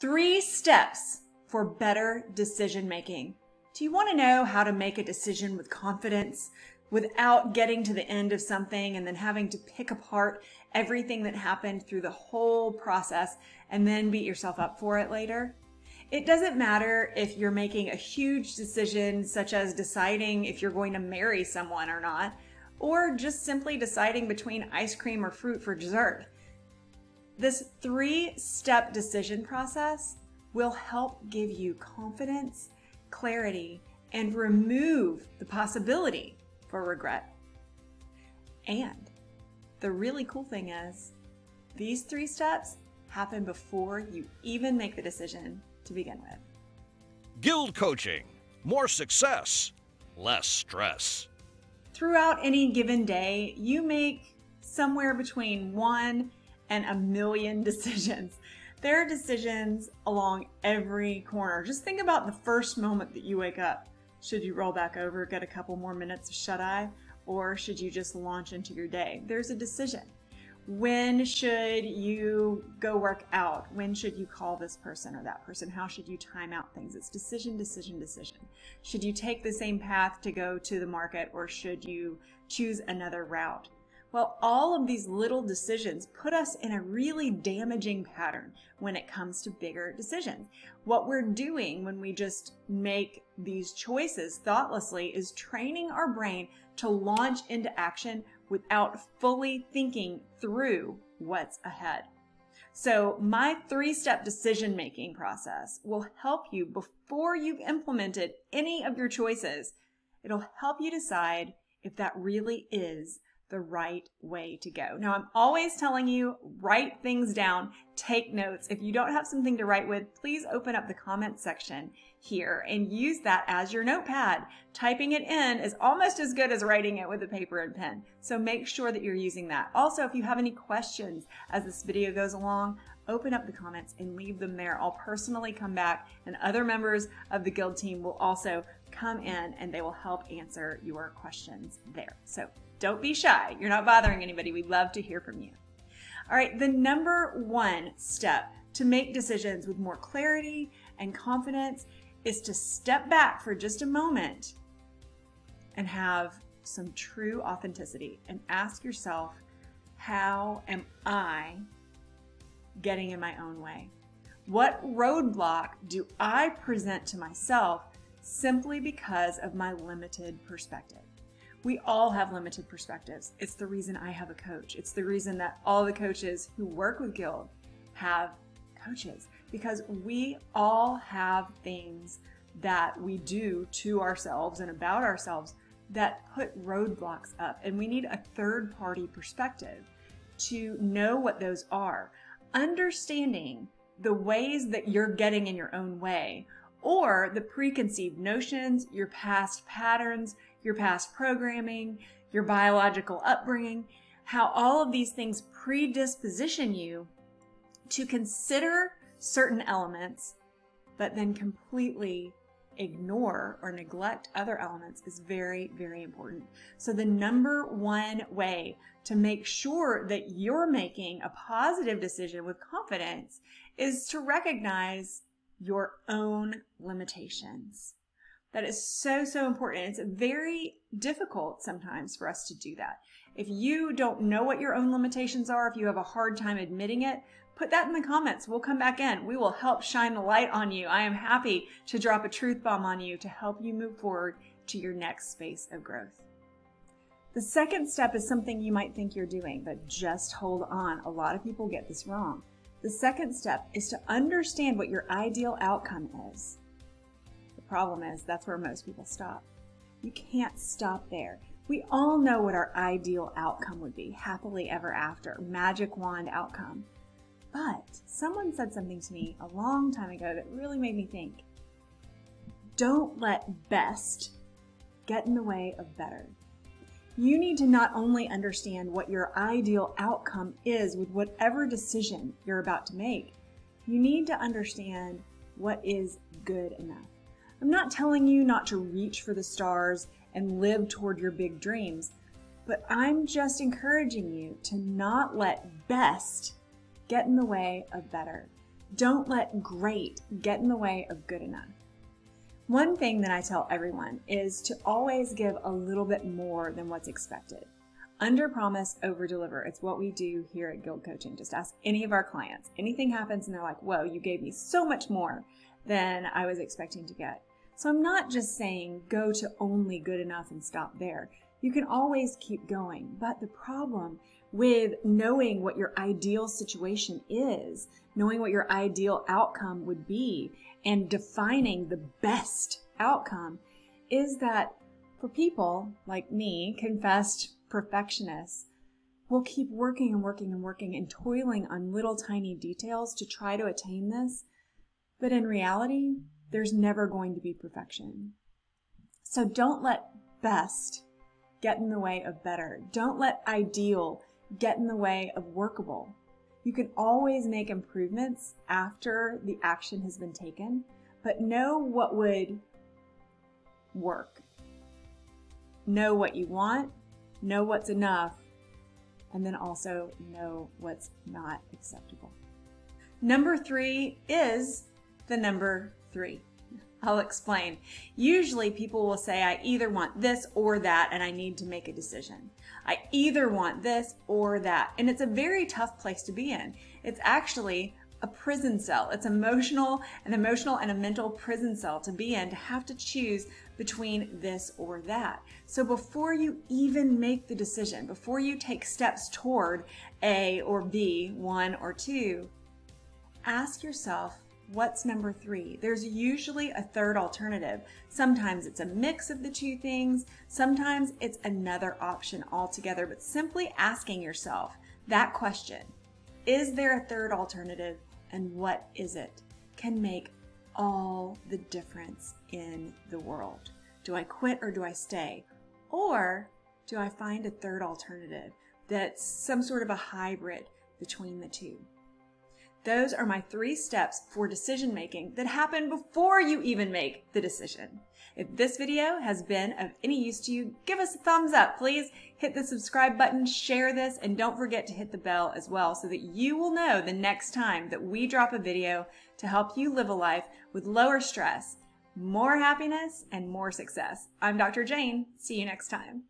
3 steps for better decision making. Do you want to know how to make a decision with confidence without getting to the end of something and then having to pick apart everything that happened through the whole process and then beat yourself up for it later? It doesn't matter if you're making a huge decision, such as deciding if you're going to marry someone or not, or just simply deciding between ice cream or fruit for dessert. This 3-step decision process will help give you confidence, clarity, and remove the possibility for regret. And the really cool thing is, these 3 steps happen before you even make the decision to begin with. GILD Coaching. More success, less stress. Throughout any given day, you make somewhere between 1 and 1 million decisions. There are decisions along every corner. Just think about the first moment that you wake up. Should you roll back over, get a couple more minutes of shut-eye, or should you just launch into your day? There's a decision. When should you go work out? When should you call this person or that person? How should you time out things? It's decision, decision, decision. Should you take the same path to go to the market, or should you choose another route? Well, all of these little decisions put us in a really damaging pattern when it comes to bigger decisions. What we're doing when we just make these choices thoughtlessly is training our brain to launch into action without fully thinking through what's ahead. So my 3-step decision-making process will help you before you've implemented any of your choices. It'll help you decide if that really is the right way to go. Now, I'm always telling you, write things down, take notes. If you don't have something to write with, please open up the comment section here and use that as your notepad. Typing it in is almost as good as writing it with a paper and pen. So make sure that you're using that. Also, if you have any questions as this video goes along, open up the comments and leave them there. I'll personally come back, and other members of the GILD team will also come in and they will help answer your questions there. So don't be shy. You're not bothering anybody. We'd love to hear from you. All right, the number 1 step to make decisions with more clarity and confidence is to step back for just a moment and have some true authenticity and ask yourself, how am I getting in my own way? What roadblock do I present to myself simply because of my limited perspective? We all have limited perspectives. It's the reason I have a coach. It's the reason that all the coaches who work with GILD have coaches, because we all have things that we do to ourselves and about ourselves that put roadblocks up, and we need a third-party perspective to know what those are. Understanding the ways that you're getting in your own way, or the preconceived notions, your past patterns, your past programming, your biological upbringing, how all of these things predisposition you to consider certain elements, but then completely ignore or neglect other elements is very, very important. So the number 1 way to make sure that you're making a positive decision with confidence is to recognize your own limitations. That is so, so important. It's very difficult sometimes for us to do that. If you don't know what your own limitations are, if you have a hard time admitting it, put that in the comments. We'll come back in. We will help shine the light on you. I am happy to drop a truth bomb on you to help you move forward to your next space of growth. The second step is something you might think you're doing, but just hold on. A lot of people get this wrong. The second step is to understand what your ideal outcome is. The problem is that's where most people stop. You can't stop there. We all know what our ideal outcome would be, happily ever after, magic wand outcome. But someone said something to me a long time ago that really made me think. Don't let best get in the way of better. You need to not only understand what your ideal outcome is with whatever decision you're about to make, you need to understand what is good enough. I'm not telling you not to reach for the stars and live toward your big dreams, but I'm just encouraging you to not let best get in the way of better. Don't let great get in the way of good enough. One thing that I tell everyone is to always give a little bit more than what's expected. Under promise, over deliver. It's what we do here at GILD Coaching. Just ask any of our clients. Anything happens and they're like, whoa, you gave me so much more than I was expecting to get. So I'm not just saying go to only good enough and stop there. You can always keep going. But the problem with knowing what your ideal situation is, knowing what your ideal outcome would be, and defining the best outcome is that for people like me, confessed perfectionists, will keep working and working and working and toiling on little tiny details to try to attain this. But in reality, there's never going to be perfection. So don't let best get in the way of better. Don't let ideal get in the way of workable. You can always make improvements after the action has been taken, but know what would work. Know what you want, know what's enough, and then also know what's not acceptable. Number 3 is the number 3. I'll explain. Usually people will say, I either want this or that, and I need to make a decision. I either want this or that. And it's a very tough place to be in. It's actually a prison cell. It's an emotional and a mental prison cell to be in, to have to choose between this or that. So before you even make the decision, before you take steps toward A or B, 1 or 2, ask yourself, what's number 3? There's usually a third alternative. Sometimes it's a mix of the two things. Sometimes it's another option altogether. But simply asking yourself that question, is there a third alternative and what is it, can make all the difference in the world. Do I quit or do I stay? Or do I find a third alternative that's some sort of a hybrid between the two? Those are my 3 steps for decision making that happen before you even make the decision. If this video has been of any use to you, give us a thumbs up, please. Hit the subscribe button, share this, and don't forget to hit the bell as well so that you will know the next time that we drop a video to help you live a life with lower stress, more happiness, and more success. I'm Dr. Jane. See you next time.